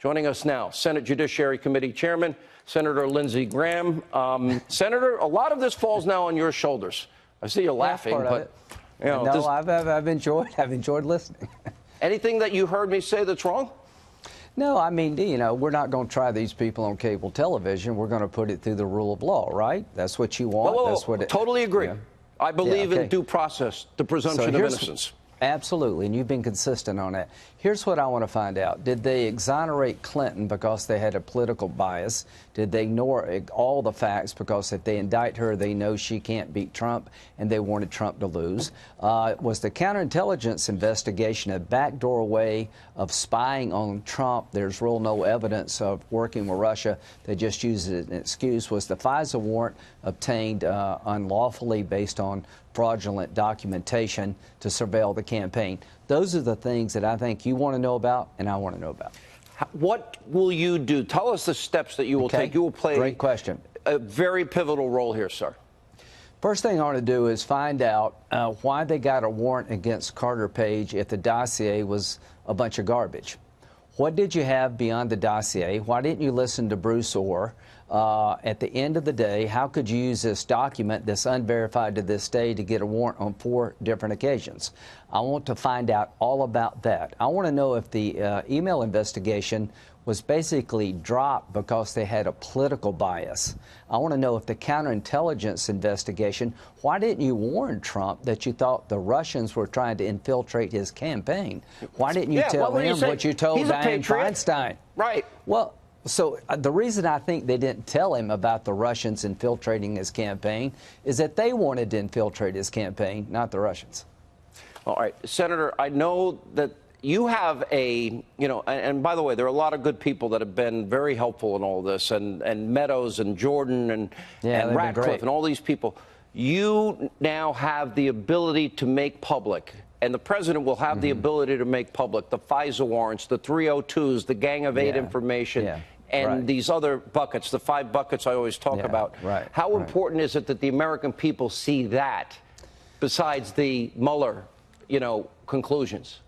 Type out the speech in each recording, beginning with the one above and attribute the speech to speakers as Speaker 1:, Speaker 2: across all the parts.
Speaker 1: Joining us now, Senate Judiciary Committee Chairman, Senator Lindsey Graham. Senator, a lot of this falls now on your shoulders. I see you laughing, but
Speaker 2: you know, no, I've enjoyed listening.
Speaker 1: Anything that you heard me say that's wrong?
Speaker 2: No, I mean, you know, we're not going to try these people on cable television. We're going to put it through the rule of law, right? That's what you want.
Speaker 1: Whoa,
Speaker 2: That's what it,
Speaker 1: totally agree.
Speaker 2: Yeah.
Speaker 1: I believe in due process, the presumption of innocence.
Speaker 2: Absolutely, and you've been consistent on that. Here's what I want to find out. Did they exonerate Clinton because they had a political bias? Did they ignore all the facts because if they indict her, they know she can't beat Trump and they wanted Trump to lose? Was the counterintelligence investigation a backdoor way of spying on Trump? There's real no evidence of working with Russia. They just used it as an excuse. Was the FISA warrant obtained unlawfully based on fraudulent documentation to surveil the campaign? Those are the things that I think you want to know about and I want to know about.
Speaker 1: What will you do? Tell us the steps that you will take. You will play
Speaker 2: Great question.
Speaker 1: A very pivotal role here, sir.
Speaker 2: First thing I want to do is find out why they got a warrant against Carter Page if the dossier was a bunch of garbage. What did you have beyond the dossier? Why didn't you listen to Bruce Orr? At the end of the day, how could you use this document that's unverified to this day to get a warrant on 4 different occasions? I want to find out all about that. I want to know if the email investigation was basically dropped because they had a political bias. I want to know if the counterintelligence investigation, why didn't you warn Trump that you thought the Russians were trying to infiltrate his campaign? Why didn't you tell him what you told Dianne Feinstein?
Speaker 1: Right.
Speaker 2: Well, so the reason I think they didn't tell him about the Russians infiltrating his campaign is that they wanted to infiltrate his campaign, not the Russians.
Speaker 1: All right, Senator, I know that you have and by the way, there are a lot of good people that have been very helpful in all this, and Meadows and Jordan and Ratcliffe and all these people. You now have the ability to make public, and the president will have the ability to make public the FISA warrants, the 302s, the Gang of 8 information, and these other buckets, the 5 buckets I always talk about. How important is it that the American people see that besides the Mueller, conclusions?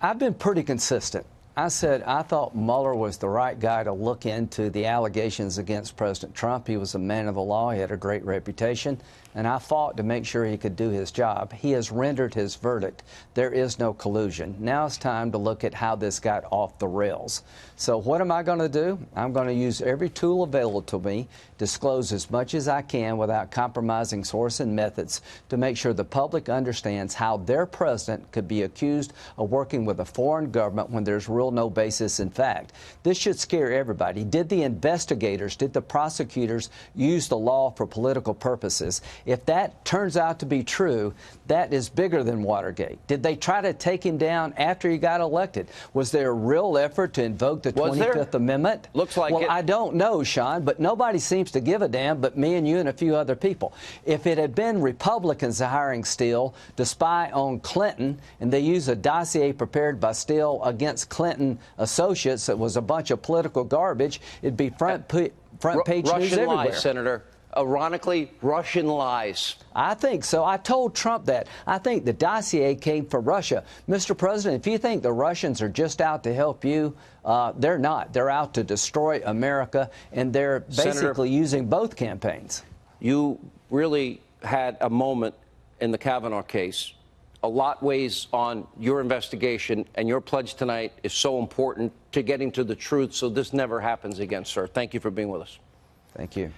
Speaker 2: I've been pretty consistent. I said I thought Mueller was the right guy to look into the allegations against President Trump. He was a man of the law. He had a great reputation. And I fought to make sure he could do his job. He has rendered his verdict. There is no collusion. Now it's time to look at how this got off the rails. So what am I going to do? I'm going to use every tool available to me, disclose as much as I can without compromising source and methods to make sure the public understands how their president could be accused of working with a foreign government when there's real no basis in fact. This should scare everybody. Did the investigators, did the prosecutors use the law for political purposes? If that turns out to be true, that is bigger than Watergate. Did they try to take him down after he got elected? Was there a real effort to invoke the 25th Amendment?
Speaker 1: Looks like it.
Speaker 2: Well, I don't know, Sean, but nobody seems to give a damn but me and you and a few other people. If it had been Republicans hiring Steele to spy on Clinton and they used a dossier prepared by Steele against Clinton associates that was a bunch of political garbage, it'd be front page news everywhere.
Speaker 1: Lies, Senator. Ironically, Russian lies.
Speaker 2: I think so. I told Trump that. I think the dossier came from Russia. Mr. President, if you think the Russians are just out to help you, they're not. They're out to destroy America, and they're basically using both campaigns.
Speaker 1: You really had a moment in the Kavanaugh case. A lot weighs on your investigation, and your pledge tonight is so important to getting to the truth so this never happens again, sir. Thank you for being with us.
Speaker 2: Thank you.